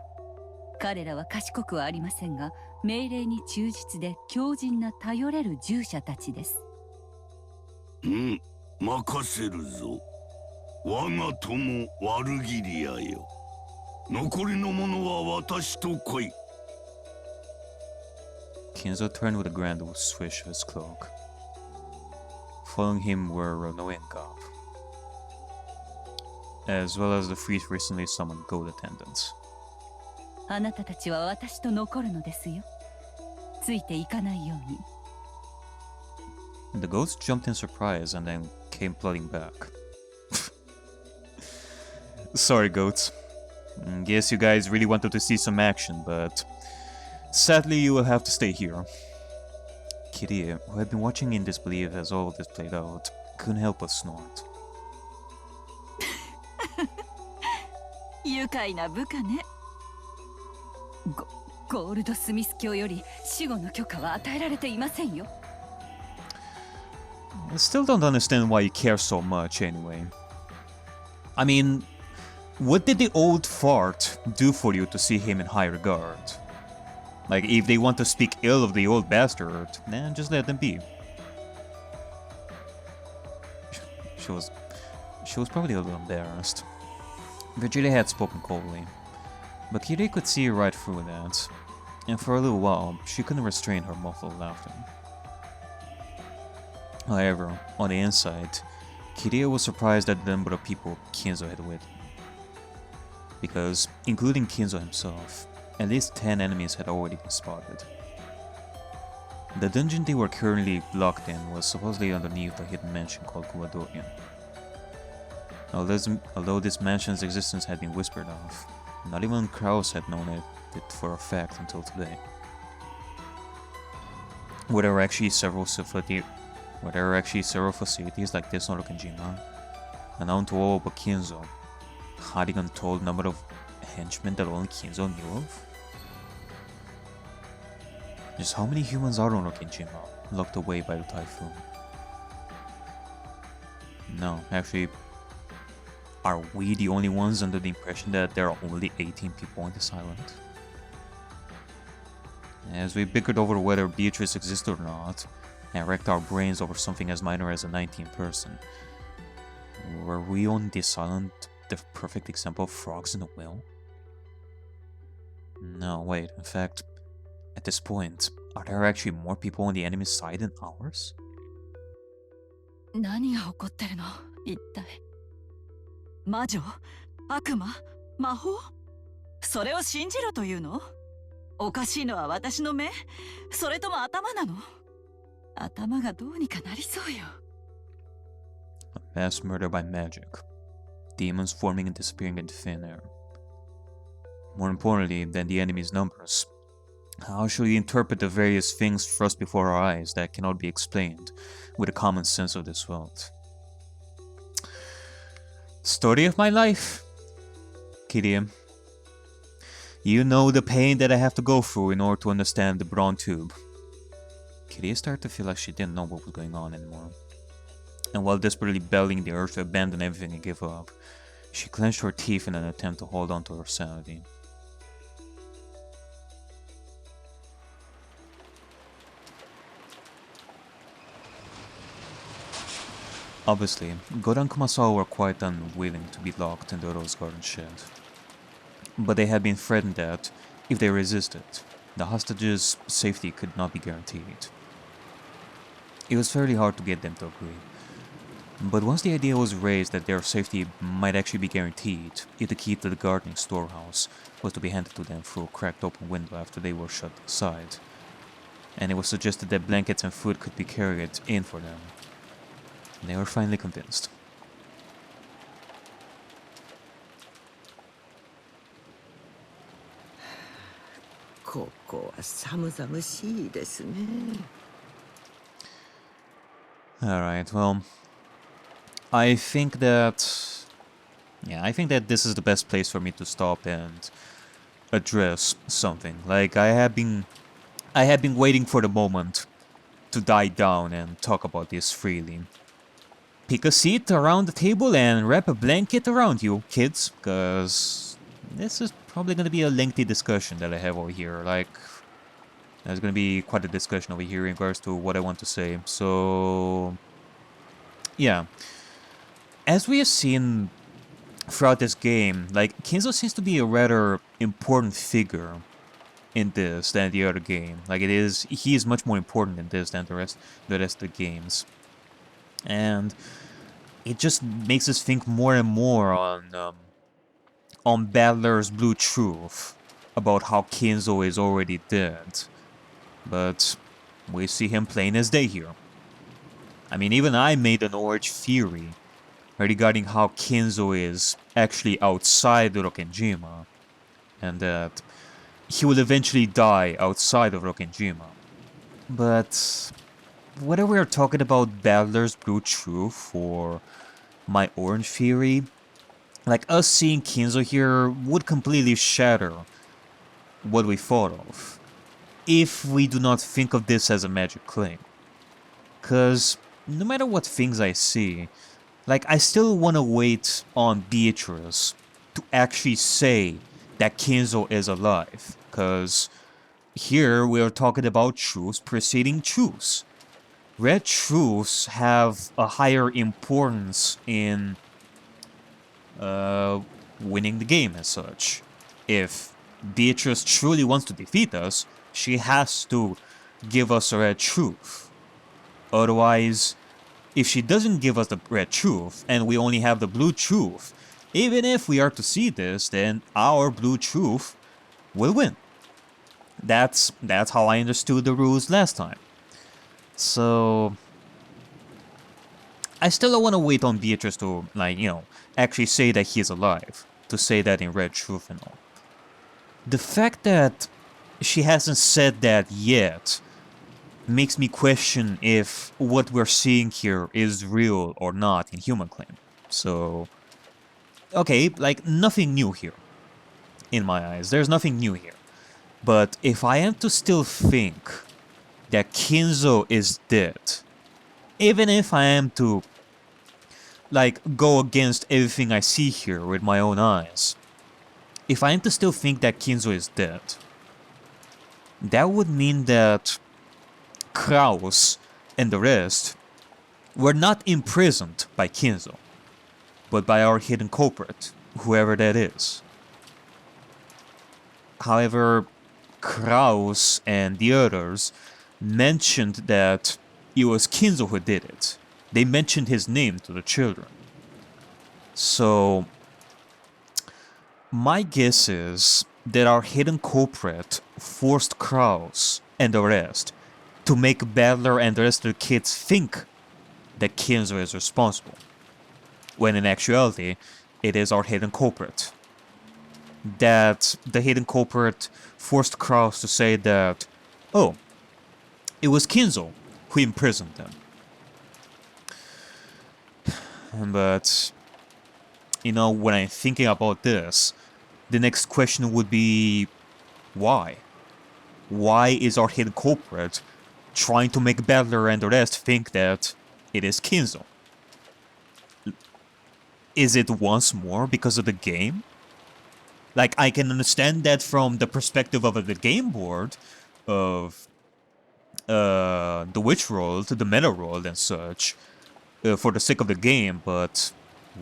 彼らは賢くはありませんが、命令に忠実で強靭な頼れる従者たちです。任せるぞ。我が友ワルギリアよ。残りのものは私と来い。Kinzo turned with a grand swish of his cloak. Following him were Ronoe and Gop, as well as the 3 recently summoned goat attendants. あなたたちは私と残るのですよ。ついていかないように。The goats jumped in surprise and then came plodding back. Sorry, goats. Guess you guys really wanted to see some action, but sadly you will have to stay here. Kirie, who had been watching in disbelief as all of this played out, couldn't help but snort. 愉快な部下ね。ゴールドスミス卿より死後の許可は与えられていませんよ。I still don't understand why you care so much anyway. I mean, what did the old fart do for you to see him in high regard? Like, if they want to speak ill of the old bastard, then just let them be. She was probably a little embarrassed. Virgilia had spoken coldly, but Kirie could see right through that, and for a little while, she couldn't restrain her muffled laughter. However, on the inside, Kirie was surprised at the number of people Kinzo had with him. Because, including Kinzo himself, at least 10 enemies had already been spotted. The dungeon they were currently locked in was supposedly underneath a hidden mansion called Guadorian. Although this mansion's existence had been whispered of, not even Kraus had known it for a fact until today. Were there actually several facilities like this on Rokkenjima? Unknown to all but Kinzo, hiding an untold number of henchmen that only Kinzo knew of? Just how many humans are on Rokkenjima, locked away by the typhoon? No, actually, are we the only ones under the impression that there are only 18 people on this island? As we bickered over whether Beatrice existed or not, and racked our brains over something as minor as a 19th person, were we on this island the perfect example of frogs in a well? No, wait, in fact, at this point, are there actually more people on the enemy side than ours? 何が起こってるの一体。魔女悪魔魔法それを信じろというのおかしいのは私の目それとも頭なの頭がどうにかなりそうよ。A mass murder by magic. Demons forming and disappearing into thin air. More importantly than the enemy's numbers, how shall we interpret the various things thrust before our eyes that cannot be explained with the common sense of this world? Story of my life, Kirie. You know the pain that I have to go through in order to understand the Braun tube. Kirie started to feel like she didn't know what was going on anymore. And while desperately battling the urge to abandon everything and give up, she clenched her teeth in an attempt to hold on to her sanity. Obviously, Goran and Kumasawa were quite unwilling to be locked in the Rose Garden shed. But they had been threatened that, if they resisted, the hostages' safety could not be guaranteed. It was fairly hard to get them to agree. But once the idea was raised that their safety might actually be guaranteed if the key to the gardening storehouse was to be handed to them through a cracked open window after they were shut inside, and it was suggested that blankets and food could be carried in for them, they were finally convinced. Alright, well, I think that this is the best place for me to stop and address something. Like, I have been waiting for the moment to die down and talk about this freely. Pick a seat around the table and wrap a blanket around you, kids, because this is probably going to be a lengthy discussion that I have over here. Like, there's going to be quite a discussion over here in regards to what I want to say. So, yeah. As we have seen throughout this game, like, Kinzo seems to be a rather important figure in this than the other game. Like, he is much more important in this than the rest of the games. And it just makes us think more and more on Battler's Blue Truth about how Kinzo is already dead. But we see him plain as day here. I mean, even I made an orange theory regarding how Kinzo is actually outside the Rokkenjima, and that he will eventually die outside of Rokkenjima. But whether we are talking about Battler's Blue Truth or my orange theory, like, us seeing Kinzo here would completely shatter what we thought of if we do not think of this as a magic claim. Cause no matter what things I see, like, I still want to wait on Beatrice to actually say that Kinzo is alive. Cause here we are talking about truths preceding truths. Red truths have a higher importance in winning the game as such. If Beatrice truly wants to defeat us, she has to give us a red truth. Otherwise, if she doesn't give us the red truth and we only have the blue truth, even if we are to see this, then our blue truth will win. That's how I understood the rules last time. So I still don't want to wait on Beatrice to, like, you know, actually say that he is alive, to say that in Red Truth and all. The fact that she hasn't said that yet makes me question if what we're seeing here is real or not in Human Claim. So, okay, like, nothing new here, in my eyes. There's nothing new here. But if I am to still think that Kinzo is dead, even if I am to, like, go against everything I see here with my own eyes, if I am to still think that Kinzo is dead, that would mean that Kraus and the rest were not imprisoned by Kinzo, but by our hidden culprit, whoever that is. However, Kraus and the others mentioned that it was Kinzo who did it. They mentioned his name to the children. So, my guess is that our hidden culprit forced Kraus and the rest to make Battler and the rest of the kids think that Kinzo is responsible, when in actuality, it is our hidden culprit. That the hidden culprit forced Kraus to say that, oh, it was Kinzo who imprisoned them. But, you know, when I'm thinking about this, the next question would be, why? Why is our hidden culprit trying to make Battler and the rest think that it is Kinzo? Is it once more because of the game? Like, I can understand that from the perspective of the game board, of the Witch World, the Meta World and such, for the sake of the game, but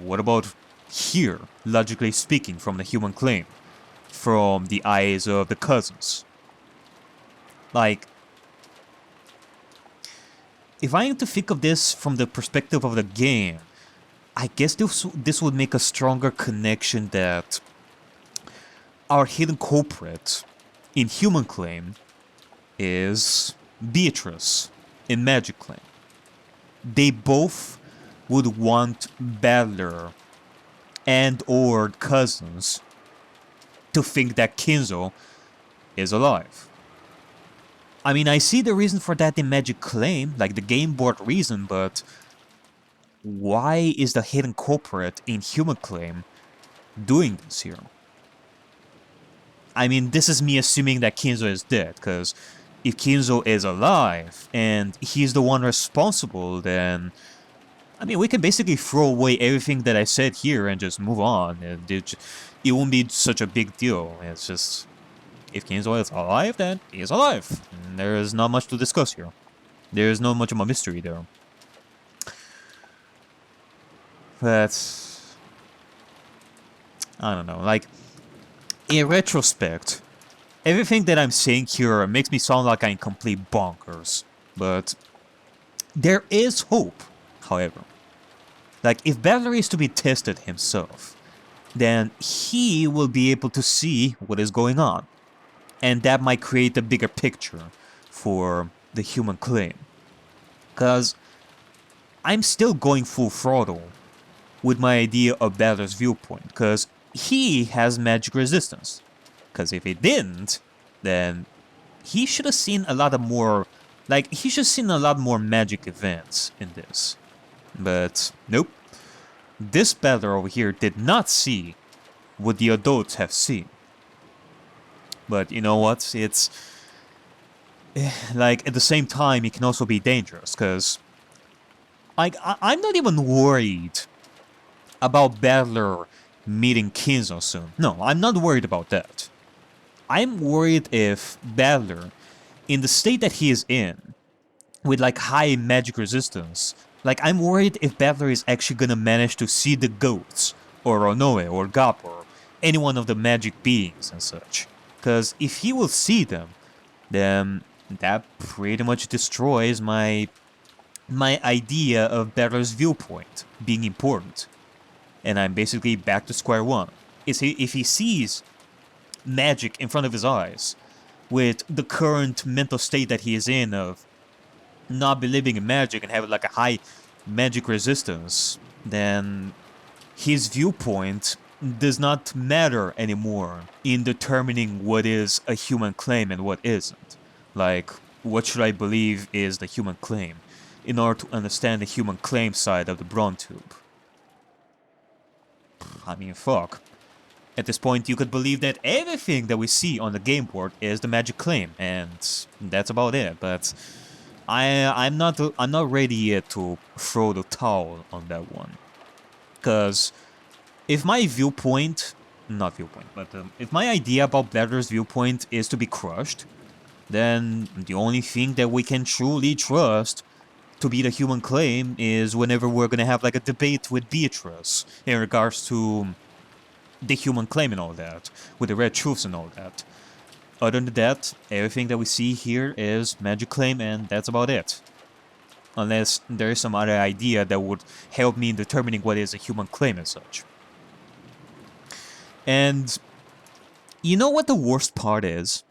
what about here, logically speaking, from the Human Claim? From the eyes of the cousins? Like, if I am to think of this from the perspective of the game, I guess this would make a stronger connection that our hidden culprit in Human Claim is Beatrice in Magic Claim. They both would want Battler and or cousins to think that Kinzo is alive. I mean, I see the reason for that in Magic Claim, like the game board reason, but why is the hidden culprit in Human Claim doing this here? I mean, this is me assuming that Kinzo is dead, because if Kinzo is alive and he's the one responsible, then I mean, we can basically throw away everything that I said here and just move on. It won't be such a big deal. It's just, if Kinzo is alive, then he is alive. And there is not much to discuss here. There is not much of a mystery there. But I don't know, like, in retrospect, everything that I'm saying here makes me sound like I'm complete bonkers. But there is hope, however. Like, if Battler is to be tested himself, then he will be able to see what is going on. And that might create a bigger picture for the Human Claim. Because I'm still going full throttle with my idea of Battler's viewpoint, because he has magic resistance. Because if he didn't, then he should have seen a lot of more, like, he should have seen a lot more magic events in this. But nope. This Battler over here did not see what the adults have seen. But you know what? It's like, at the same time, it can also be dangerous, because like, I'm not even worried about Battler meeting Kinzo soon. No, I'm not worried about that. I'm worried if Battler, in the state that he is in, with like high magic resistance, like, I'm worried if Battler is actually gonna manage to see the goats, or Onoe, or Gap, or any one of the magic beings and such. Because if he will see them, then that pretty much destroys my idea of Battler's viewpoint being important. And I'm basically back to square one. If he sees magic in front of his eyes, with the current mental state that he is in of not believing in magic and having like a high magic resistance, then his viewpoint does not matter anymore in determining what is a human claim and what isn't. Like, what should I believe is the human claim in order to understand the human claim side of the Braun tube? I mean, fuck. At this point, you could believe that everything that we see on the game board is the magic claim, and that's about it. But I'm not ready yet to throw the towel on that one, because if my viewpoint, if my idea about Bladder's viewpoint is to be crushed, then the only thing that we can truly trust to be the human claim is whenever we're gonna have like a debate with Beatrice in regards to the human claim and all that, with the red truths and all that. Other than that, everything that we see here is magic claim, and that's about it. Unless there is some other idea that would help me in determining what is a human claim and such. And you know what the worst part is?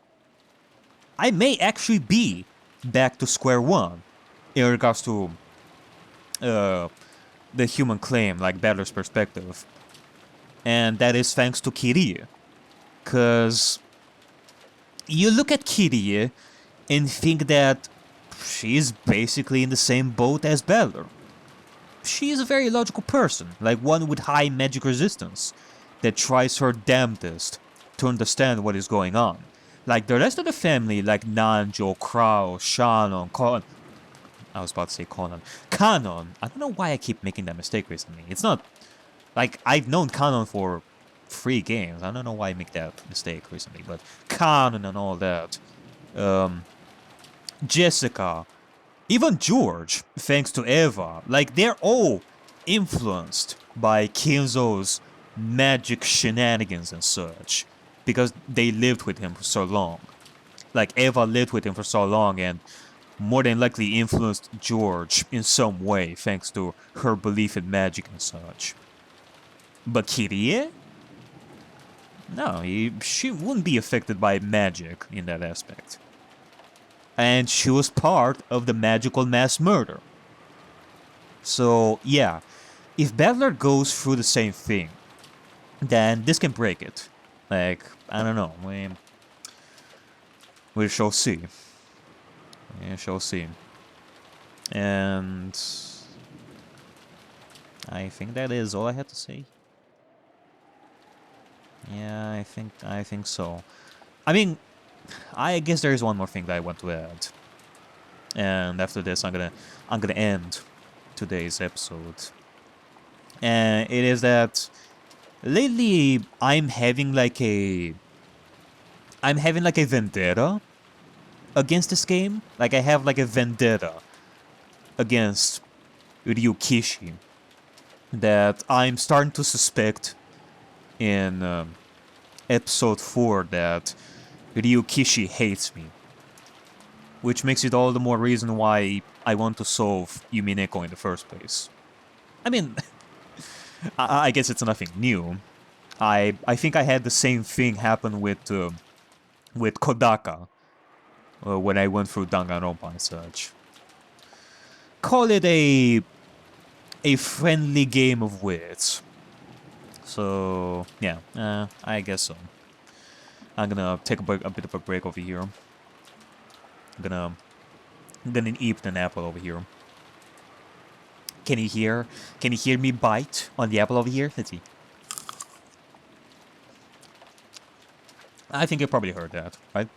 I may actually be back to square one in regards to the human claim, like Battler's perspective. And that is thanks to Kirie. Because you look at Kirie and think that she's basically in the same boat as Battler. She is a very logical person, like one with high magic resistance, that tries her damnedest to understand what is going on. Like the rest of the family, like Nanjo, Crow, Shannon, Conan. I was about to say Conan. Kanon. I don't know why I keep making that mistake recently. It's not... Like, I've known Kanon for 3 games. I don't know why I make that mistake recently, but Kanon and all that. Jessica. Even George, thanks to Eva. Like, they're all influenced by Kinzo's magic shenanigans and such. Because they lived with him for so long. Like, Eva lived with him for so long and more than likely influenced George in some way thanks to her belief in magic and such. But Kirie? No, she wouldn't be affected by magic in that aspect. And she was part of the magical mass murder. So, yeah, if Battler goes through the same thing, then this can break it. Like, I don't know, we shall see. We shall see. And I think that is all I had to say. Yeah, I think so. I mean, I guess there is one more thing that I want to add. And after this, I'm gonna end today's episode. And it is that lately I'm having like a vendetta against this game. Like I have like a vendetta against Ryukishi that I'm starting to suspect in episode 4 that Ryukishi hates me. Which makes it all the more reason why I want to solve Umineko in the first place. I mean, I guess it's nothing new. I think I had the same thing happen with Kodaka when I went through Danganronpa and such. Call it a friendly game of wits. So, yeah, I guess so. I'm gonna take a bit of a break over here. I'm gonna eat an apple over here. Can you hear me bite on the apple over here? Let's see. I think you probably heard that, right?